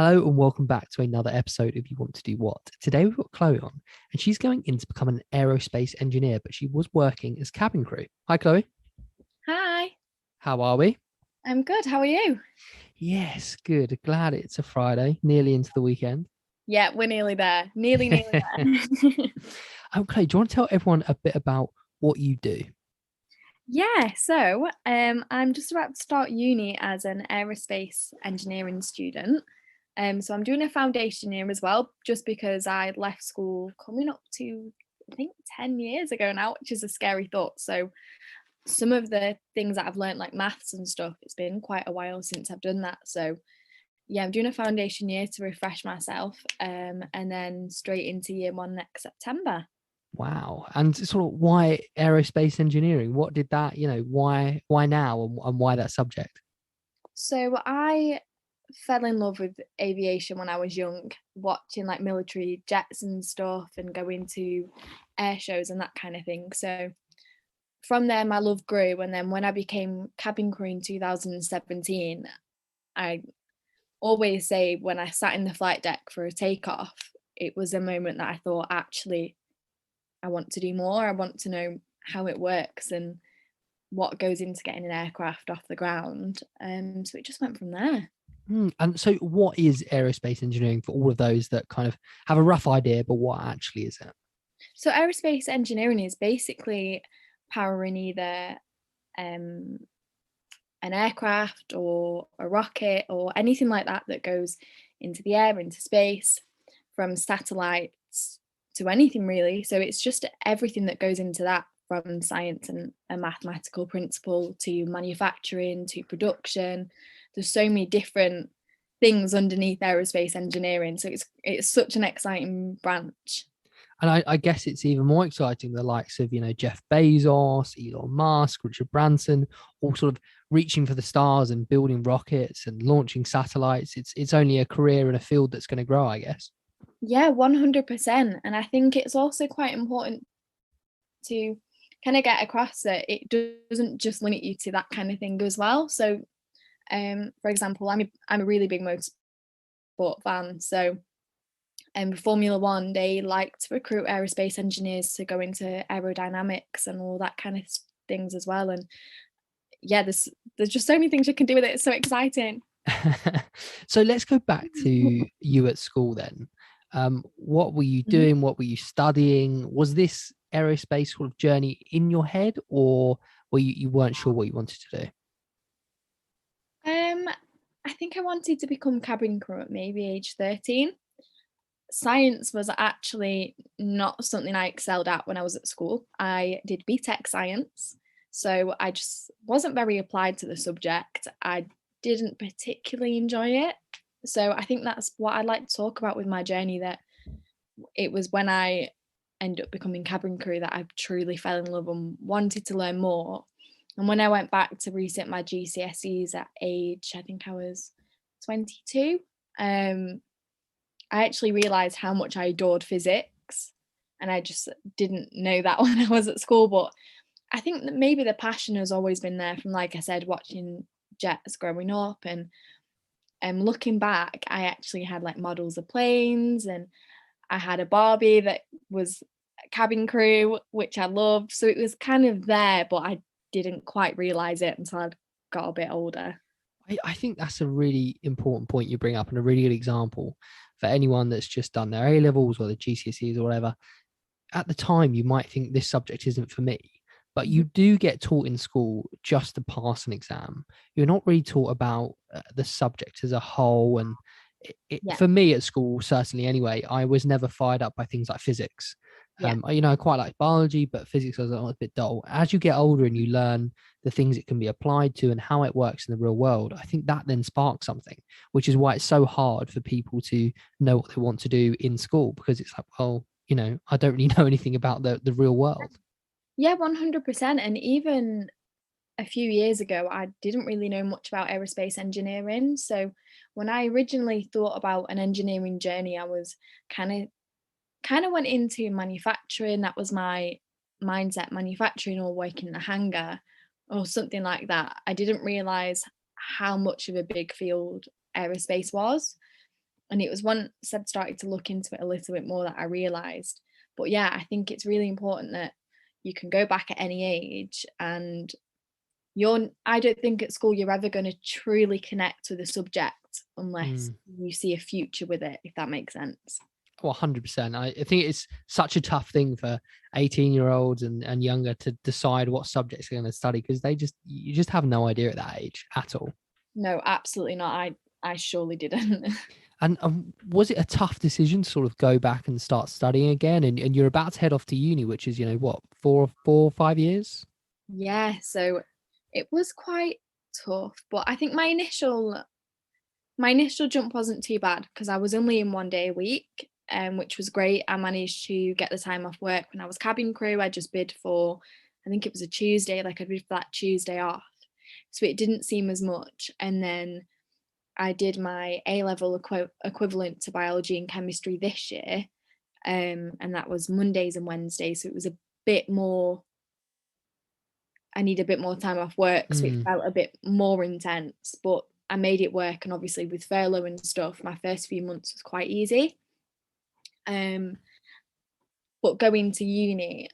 Hello and welcome back to another episode of You Want to Do What. Today we've got Chloe on, and she's going in to become an aerospace engineer, but she was working as cabin crew. Hi, Chloe. Hi, How are we? I'm good. How are you? Yes, good. Glad it's a Friday, nearly into the weekend. Yeah, we're nearly there. Nearly there. Chloe, do you want to tell everyone a bit about what you do? I'm just about to start uni as an aerospace engineering student. So I'm doing a foundation year as well, just because I left school coming up to I think 10 years ago now, which is a scary thought. So some of the things that I've learned, like maths and stuff, it's been quite a while since I've done that. So yeah, I'm doing a foundation year to refresh myself, and then straight into year one next September. Wow. And sort of why aerospace engineering? What did that, why now and why that subject? So I fell in love with aviation when I was young, watching like military jets and stuff and going to air shows and that kind of thing. So from there, my love grew. And then when I became cabin crew in 2017, I always say when I sat in the flight deck for a takeoff, it was a moment that I thought, actually, I want to do more. I want to know how it works and what goes into getting an aircraft off the ground. So it just went from there. And so, what is aerospace engineering for all of those that kind of have a rough idea, but what actually is it? So aerospace engineering is basically powering either um, an aircraft or a rocket or anything like that that goes into the air, into space, from satellites to anything really. So it's just everything that goes into that, from science and a mathematical principle to manufacturing to production. There's so many different things underneath aerospace engineering. So it's such an exciting branch. And I guess it's even more exciting the likes of, Jeff Bezos, Elon Musk, Richard Branson, all sort of reaching for the stars and building rockets and launching satellites. It's only a career and a field that's going to grow, I guess. Yeah, 100%. And I think it's also quite important to kind of get across that it doesn't just limit you to that kind of thing as well. So, for example, I'm a really big motorsport fan. So, Formula One, they like to recruit aerospace engineers to go into aerodynamics and all that kind of things as well. And yeah, there's just so many things you can do with it. It's so exciting. So let's go back to you at school then. What were you Mhm. doing? What were you studying? Was this aerospace sort of journey in your head, or were you weren't sure what you wanted to do? Um, I think I wanted to become cabin crew at maybe age 13. Science was actually not something I excelled at when I was at school. I did BTEC science, so I just wasn't very applied to the subject. I didn't particularly enjoy it. So I think that's what I'd like to talk about with my journey, that it was when I ended up becoming cabin crew that I truly fell in love and wanted to learn more. And when I went back to resit my GCSEs at age, I think I was 22, I actually realized how much I adored physics. And I just didn't know that when I was at school. But I think that maybe the passion has always been there from, like I said, watching jets growing up. And looking back, I actually had like models of planes, and I had a Barbie that was cabin crew, which I loved. So it was kind of there, but I didn't quite realize it until I got a bit older. I think that's a really important point you bring up and a really good example for anyone that's just done their A levels or the GCSEs or whatever. At the time, you might think this subject isn't for me, but you do get taught in school just to pass an exam. You're not really taught about the subject as a whole. And Yeah, for me at school, certainly anyway, I was never fired up by things like physics. yeah. I quite like biology, but physics was a bit dull. As you get older and you learn the things it can be applied to and how it works in the real world, I think that then sparks something, which is why it's so hard for people to know what they want to do in school, because it's like, well, I don't really know anything about the real world. Yeah, 100%. And even a few years ago, I didn't really know much about aerospace engineering. So when I originally thought about an engineering journey, I was kind of went into manufacturing. That was my mindset, manufacturing or working in a hangar or something like that. I didn't realize how much of a big field aerospace was. And it was once I'd started to look into it a little bit more that I realised. But yeah, I think it's really important that you can go back at any age, and I don't think at school you're ever going to truly connect with a subject unless Mm. you see a future with it, if that makes sense. Well, 100%. I think it's such a tough thing for 18-year-olds and younger to decide what subjects they're going to study, because you just have no idea at that age at all. No, absolutely not. I surely didn't. And was it a tough decision to sort of go back and start studying again? And you're about to head off to uni, which is, what, 4 or 5 years? Yeah, so it was quite tough, but I think my initial jump wasn't too bad because I was only in 1 day a week, which was great. I managed to get the time off work when I was cabin crew. I just bid for, I think it was a Tuesday, like I bid for that Tuesday off. So it didn't seem as much. And then I did my A-level equivalent to biology and chemistry this year. And that was Mondays and Wednesdays. So it was a bit more, I need a bit more time off work. So it Mm. felt a bit more intense, but I made it work. And obviously with furlough and stuff, my first few months was quite easy. But going to uni,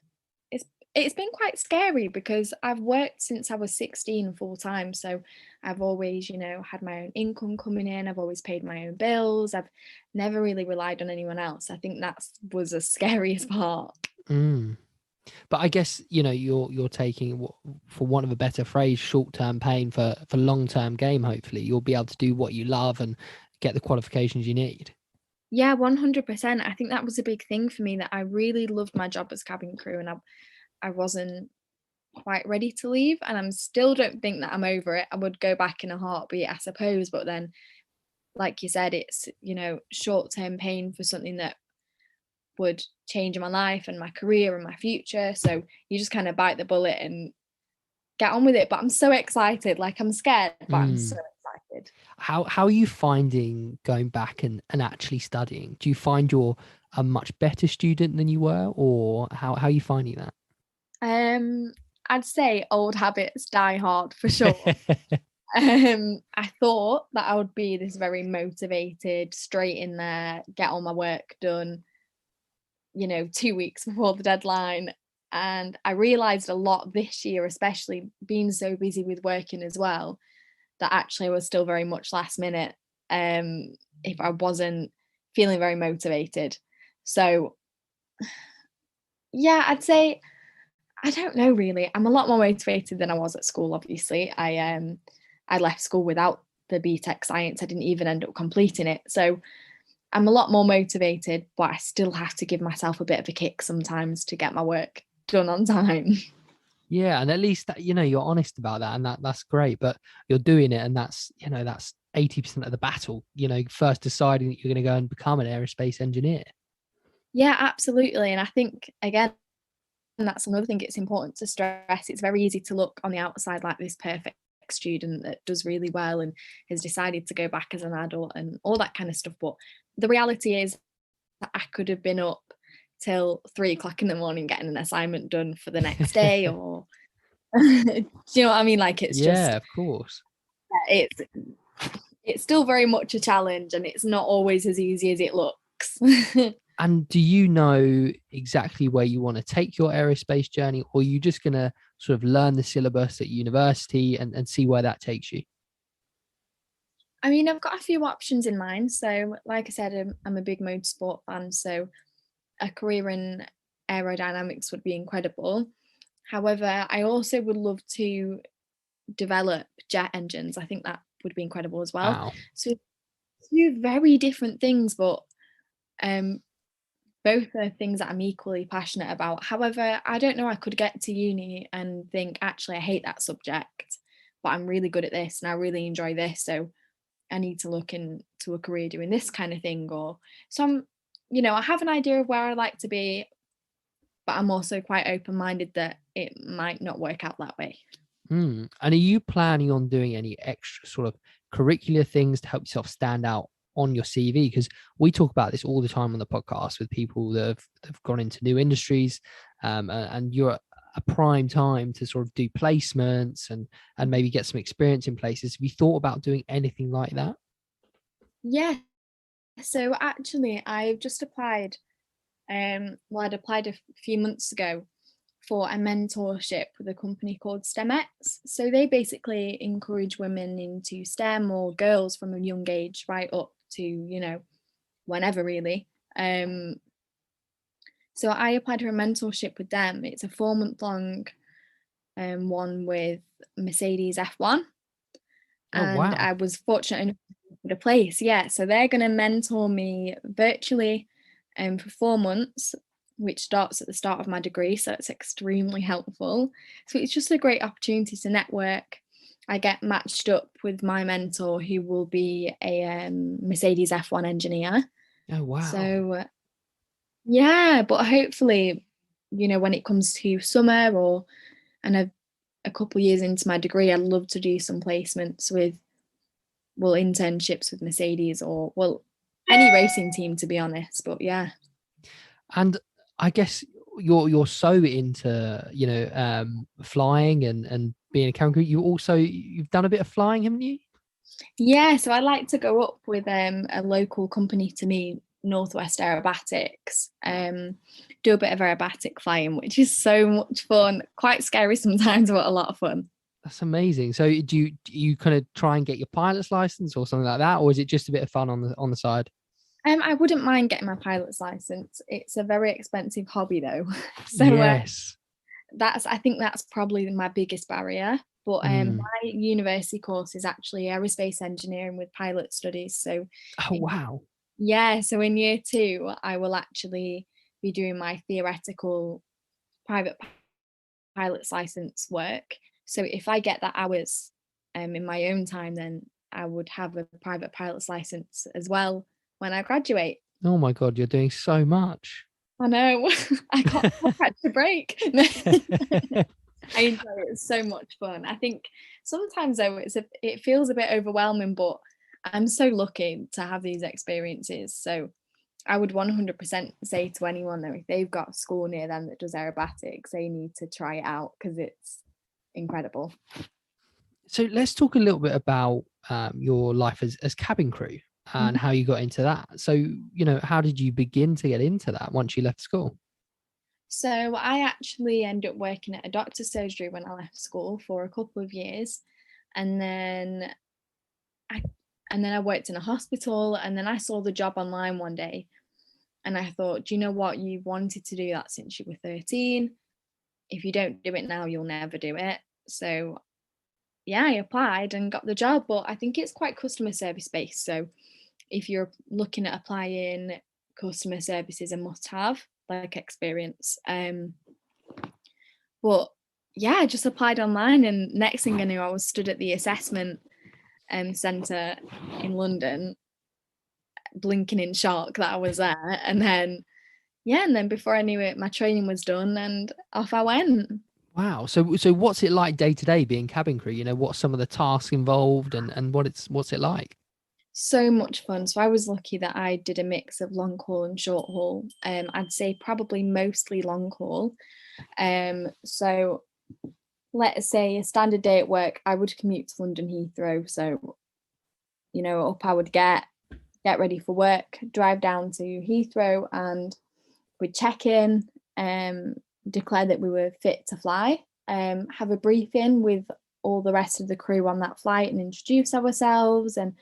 it's been quite scary because I've worked since I was 16 full time. So I've always, had my own income coming in. I've always paid my own bills. I've never really relied on anyone else. I think that was the scariest part. Mm. But I guess, you're taking, for want of a better phrase, short-term pain for long-term game. Hopefully you'll be able to do what you love and get the qualifications you need. Yeah, 100%. I think that was a big thing for me, that I really loved my job as cabin crew, and I wasn't quite ready to leave, and I'm still don't think that I'm over it. I would go back in a heartbeat, I suppose, but then like you said, it's, short-term pain for something that would change my life and my career and my future. So you just kind of bite the bullet and get on with it. But I'm so excited. Like, I'm scared, but I'm so Mm. excited. How are you finding going back and actually studying? Do you find you're a much better student than you were, or how are you finding that? Um, I'd say old habits die hard for sure. I thought that I would be this very motivated, straight in there, get all my work done, 2 weeks before the deadline. And I realized a lot this year, especially being so busy with working as well, that actually I was still very much last minute, if I wasn't feeling very motivated. So yeah, I'd say, I don't know really. I'm a lot more motivated than I was at school, obviously. I left school without the BTEC science. I didn't even end up completing it. So I'm a lot more motivated, but I still have to give myself a bit of a kick sometimes to get my work done on time. Yeah, and at least that, you're honest about that, and that's great. But you're doing it, and that's 80% of the battle. First deciding that you're going to go and become an aerospace engineer. Yeah, absolutely. And I think, again, that's another thing it's important to stress. It's very easy to look on the outside like this perfect student that does really well and has decided to go back as an adult and all that kind of stuff. But the reality is that I could have been up till 3 o'clock in the morning getting an assignment done for the next day, or do you know what I mean? Like, it's Yeah, just, of course. it's it's still very much a challenge, and it's not always as easy as it looks. And do you know exactly where you want to take your aerospace journey, or are you just going to sort of learn the syllabus at university and see where that takes you? I mean, I've got a few options in mind. So, like I said, I'm a big motorsport fan, so a career in aerodynamics would be incredible. However, I also would love to develop jet engines. I think that would be incredible as well. Wow. So, two very different things, but um, both are things that I'm equally passionate about. However, I don't know, I could get to uni and think, actually, I hate that subject, but I'm really good at this and I really enjoy this. So I need to look into a career doing this kind of thing. Or so I have an idea of where I like to be, but I'm also quite open-minded that it might not work out that way. And are you planning on doing any extra sort of curricular things to help yourself stand out on your CV? Because we talk about this all the time on the podcast with people that have gone into new industries, and you're a prime time to sort of do placements and maybe get some experience in places. Have you thought about doing anything like that? Yeah. So actually, I've just applied. Well, I'd applied a few months ago for a mentorship with a company called STEMX. So they basically encourage women into STEM or girls from a young age right up to, whenever really. Um, so I applied for a mentorship with them. It's a 4 month long one with Mercedes F1. Oh, And wow. I was fortunate enough to get a place. Yeah. So they're going to mentor me virtually for 4 months, which starts at the start of my degree. So it's extremely helpful. So it's just a great opportunity to network. I get matched up with my mentor, who will be a Mercedes F1 engineer. Oh, wow. So, yeah, but hopefully, when it comes to summer or and a couple of years into my degree, I'd love to do some placements with, well, internships with Mercedes or, well, any racing team, to be honest. But yeah. And I guess you're so into, flying and being a cabin crew. You've done a bit of flying, haven't you? Yeah, so I like to go up with a local company to me, Northwest Aerobatics, do a bit of aerobatic flying, which is so much fun. Quite scary sometimes, but a lot of fun. That's amazing. So do you kind of try and get your pilot's license or something like that, or is it just a bit of fun on the side? I wouldn't mind getting my pilot's license. It's a very expensive hobby though, so Yes. I think that's probably my biggest barrier. But Mm. my university course is actually aerospace engineering with pilot studies. So Oh, wow. yeah, so in year two, I will actually be doing my theoretical private pilot's license work. So if I get that hours in my own time, then I would have a private pilot's license as well when I graduate. Oh my God, you're doing so much. I know. I can't catch a break. I enjoy it. It's so much fun. I think sometimes though it feels a bit overwhelming, but I'm so lucky to have these experiences. So I would 100% say to anyone though, if they've got a school near them that does aerobatics, they need to try it out because it's incredible. So let's talk a little bit about your life as cabin crew and Mhm. how you got into that. So, how did you begin to get into that once you left school? So I actually ended up working at a doctor's surgery when I left school for a couple of years, and then I I worked in a hospital, and then I saw the job online one day, and I thought, do you know what? You wanted to do that since you were 13. If you don't do it now, you'll never do it. So yeah, I applied and got the job, but I think it's quite customer service based. So if you're looking at applying, customer service is a must have like experience. But yeah, I just applied online, and next thing I knew, I was stood at the assessment centre in London, blinking in shock that I was there. And then yeah, and then before I knew it, my training was done and off I went. Wow. So what's it like day to day being cabin crew? What's some of the tasks involved and what's it like? So much fun. So I was lucky that I did a mix of long haul and short haul. I'd say probably mostly long haul. So let's say a standard day at work, I would commute to London Heathrow. So, up I would get ready for work, drive down to Heathrow, and we'd check in, declare that we were fit to fly, have a briefing with all the rest of the crew on that flight and introduce ourselves, and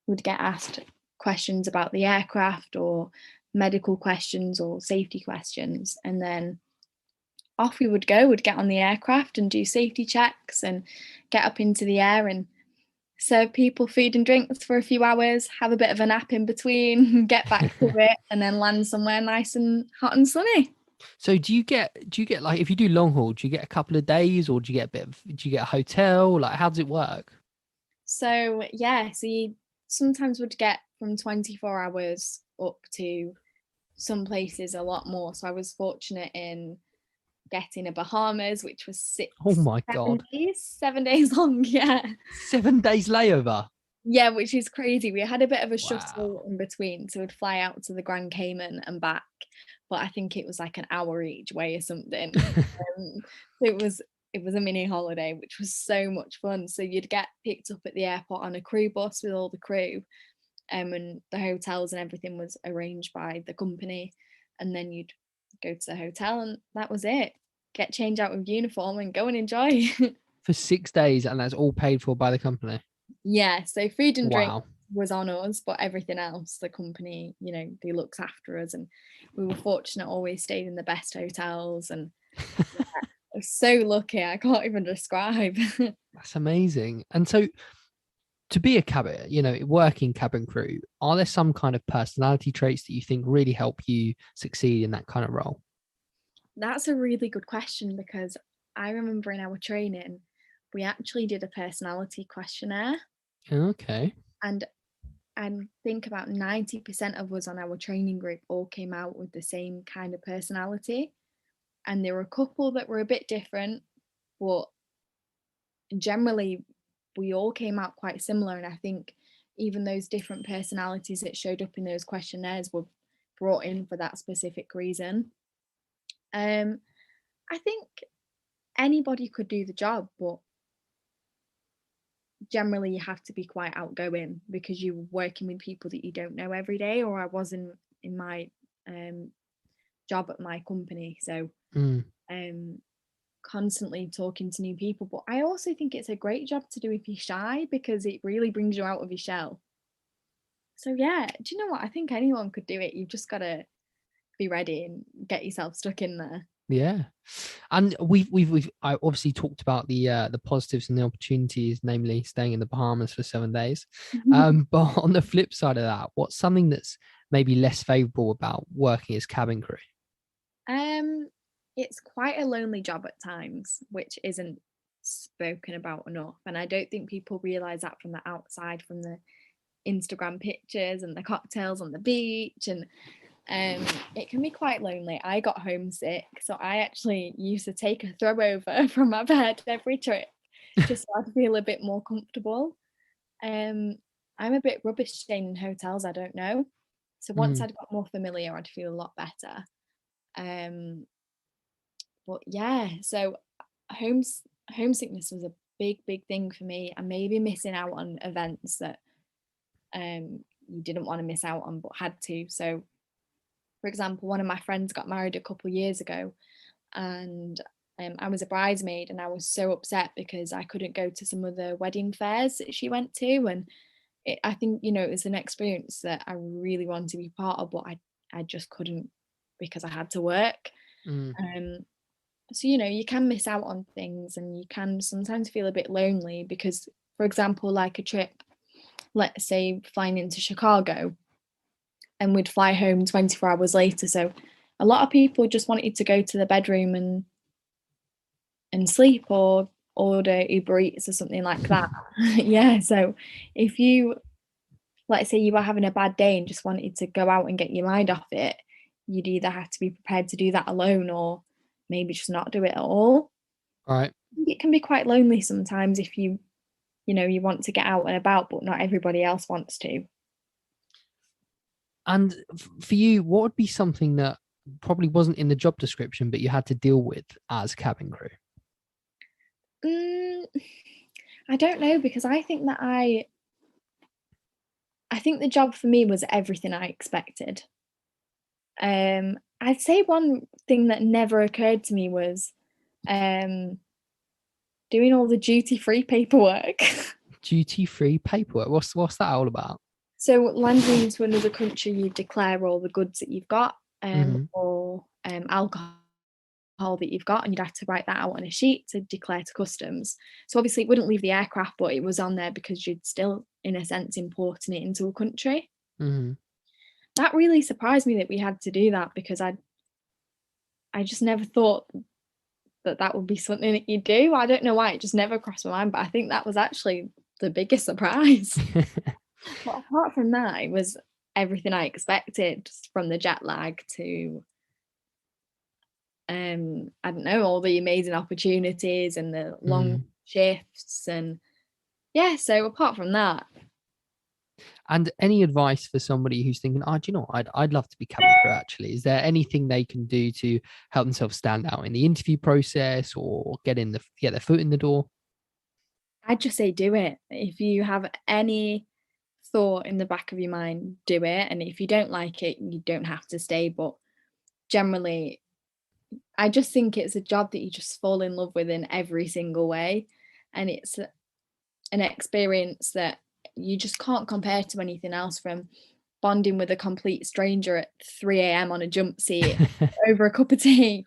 would get asked questions about the aircraft or medical questions or safety questions. And then off we would go, would get on the aircraft and do safety checks and get up into the air and serve people food and drinks for a few hours, have a bit of a nap in between, get back to it, and then land somewhere nice and hot and sunny. So do you get like if you do long haul, do you get a couple of days or do you get a hotel? Like how does it work? So yeah, so you sometimes would get from 24 hours up to some places a lot more. So I was fortunate in getting a Bahamas, which was Oh my God. 7 days long. Yeah. 7 days layover. Yeah, which is crazy. We had a bit of a shuttle Wow. in between, so we'd fly out to the Grand Cayman and back, but I think it was like an hour each way or something. So it was a mini holiday, which was so much fun. So you'd get picked up at the airport on a crew bus with all the crew, and the hotels and everything was arranged by the company, and then you'd go to the hotel and that was it. Get changed out of uniform and go and enjoy. For 6 days, and that's all paid for by the company. Yeah, so food and drink Wow. was on us, but everything else, the company, they looked after us, and we were fortunate, always stayed in the best hotels, and I was so lucky, I can't even describe. That's amazing. And so to be a cabin, working cabin crew, are there some kind of personality traits that you think really help you succeed in that kind of role? That's a really good question, because I remember in our training, we actually did a personality questionnaire, Okay. and I think about 90% of us on our training group all came out with the same kind of personality. And there were a couple that were a bit different, but generally we all came out quite similar. And I think even those different personalities that showed up in those questionnaires were brought in for that specific reason. Um, I think anybody could do the job, but generally you have to be quite outgoing because you're working with people that you don't know every day. Or I was in my um, job at my company, so Mm. um, constantly talking to new people. But I also think it's a great job to do if you're shy, because it really brings you out of your shell. So yeah, do you know what? I think anyone could do it. You've just got to be ready and get yourself stuck in there. Yeah. And we've I obviously talked about the positives and the opportunities, namely staying in the Bahamas for 7 days. But on the flip side of that, what's something that's maybe less favorable about working as cabin crew? um, it's quite a lonely job at times, which isn't spoken about enough. And I don't think people realize that from the outside, from the Instagram pictures and the cocktails on the beach, and it can be quite lonely. I got homesick, so I actually used to take a throw over from my bed every trip just so I'd feel a bit more comfortable. Um, I'm a bit rubbish staying in hotels, I don't know. So once Mm. I'd got more familiar, I'd feel a lot better. Um, but yeah, so homes homesickness was a big thing for me, and maybe missing out on events that you didn't want to miss out on but had to. So for example, one of my friends got married a couple of years ago, and I was a bridesmaid, and I was so upset because I couldn't go to some of the wedding fairs that she went to. And I think, it was an experience that I really wanted to be part of, but I just couldn't because I had to work. Mm. Um, so, you can miss out on things, and you can sometimes feel a bit lonely because, for example, like a trip, let's say flying into Chicago, and we'd fly home 24 hours later. So a lot of people just wanted to go to the bedroom and sleep, or order Uber Eats or something like that. Yeah. So if you, let's say you were having a bad day and just wanted to go out and get your mind off it, you'd either have to be prepared to do that alone, or maybe just not do it at all. All right. I think it can be quite lonely sometimes if you want to get out and about, but not everybody else wants to. And for you, what would be something that probably wasn't in the job description, but you had to deal with as cabin crew? Mm, I don't know, because I think the job for me was everything I expected. I'd say one thing that never occurred to me was um, doing all the duty-free paperwork. Duty-free paperwork. What's that all about? So landing into another country, you declare all the goods that you've got, Hmm. or alcohol that you've got, and you'd have to write that out on a sheet to declare to customs. So obviously it wouldn't leave the aircraft, but it was on there because you'd still, in a sense, importing it into a country. Hmm. That really surprised me that we had to do that, because I just never thought that that would be something that you do. I don't know why, it just never crossed my mind, but I think that was actually the biggest surprise. But apart from that, it was everything I expected, from the jet lag to I don't know, all the amazing opportunities and the long Mm. shifts, and yeah, so apart from that, And any advice for somebody who's thinking, oh, do you know what? I'd love to be cabin crew actually. Is there anything they can do to help themselves stand out in the interview process or get their foot in the door? I'd just say do it. If you have any thought in the back of your mind, do it. And if you don't like it, you don't have to stay. But generally, I just think it's a job that you just fall in love with in every single way. And it's an experience that you just can't compare to anything else, from bonding with a complete stranger at 3 a.m. on a jump seat over a cup of tea.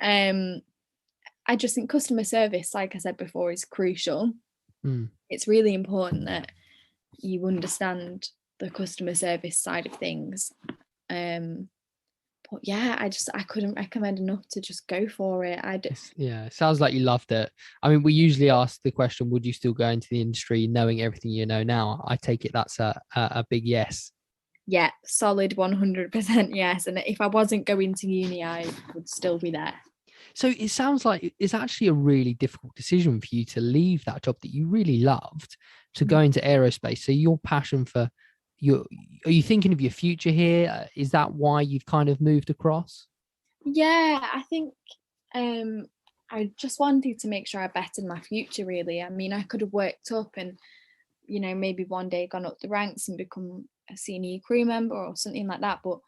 I just think customer service, like I said before, is crucial. Mm. It's really important that you understand the customer service side of things. But yeah, I couldn't recommend enough to just go for it. Yeah, it sounds like you loved it. I mean, we usually ask the question, would you still go into the industry knowing everything you know now? I take it that's a big yes. Yeah, solid 100% yes. And if I wasn't going to uni, I would still be there. So it sounds like it's actually a really difficult decision for you to leave that job that you really loved to go into aerospace. So your passion for your, are you thinking of your future here? Is that why you've kind of moved across? Yeah, I think I just wanted to make sure I bettered my future, really. I mean, I could have worked up and, maybe one day gone up the ranks and become a senior crew member or something like that. But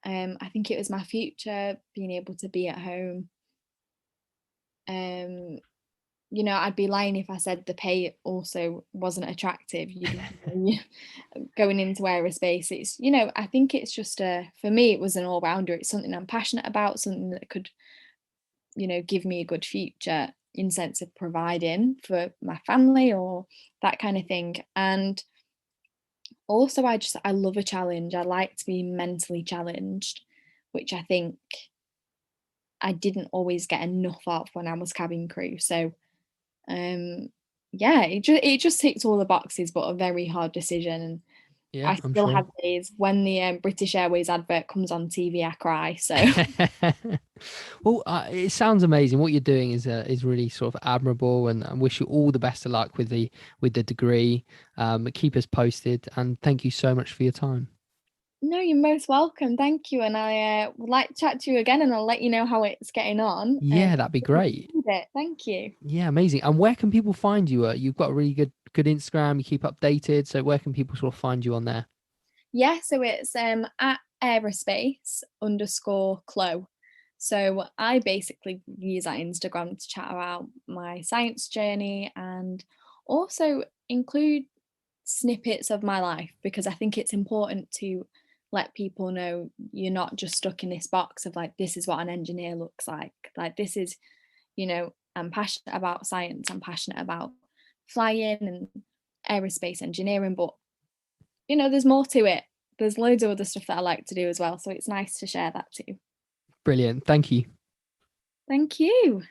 I think it was my future, being able to be at home. I'd be lying if I said the pay also wasn't attractive. Going into aerospace, I think it's just for me, it was an all-rounder. It's something I'm passionate about, something that could, give me a good future in sense of providing for my family or that kind of thing. And also, I love a challenge. I like to be mentally challenged, which I think I didn't always get enough of when I was cabin crew. So yeah, it just ticks all the boxes, but a very hard decision. And Yeah, I I'm still sure. have days when the British Airways advert comes on TV, I cry. So Well, it sounds amazing. What you're doing is really sort of admirable, and I wish you all the best of luck with the degree. Keep us posted, and thank you so much for your time. no, you're most welcome. Thank you, and I would like to chat to you again, and I'll let you know how it's getting on. Yeah, that'd be great. Thank you. Yeah, amazing. And where can people find you? You've got a really good Instagram. You keep updated. So where can people sort of find you on there? Yeah, so it's at aerospace_clo. So I basically use that Instagram to chat about my science journey and also include snippets of my life, because I think it's important to let people know you're not just stuck in this box of like, this is what an engineer looks like. Like, this is, I'm passionate about science, I'm passionate about flying and aerospace engineering, but there's more to it. There's loads of other stuff that I like to do as well. So it's nice to share that too. Brilliant. Thank you. Thank you.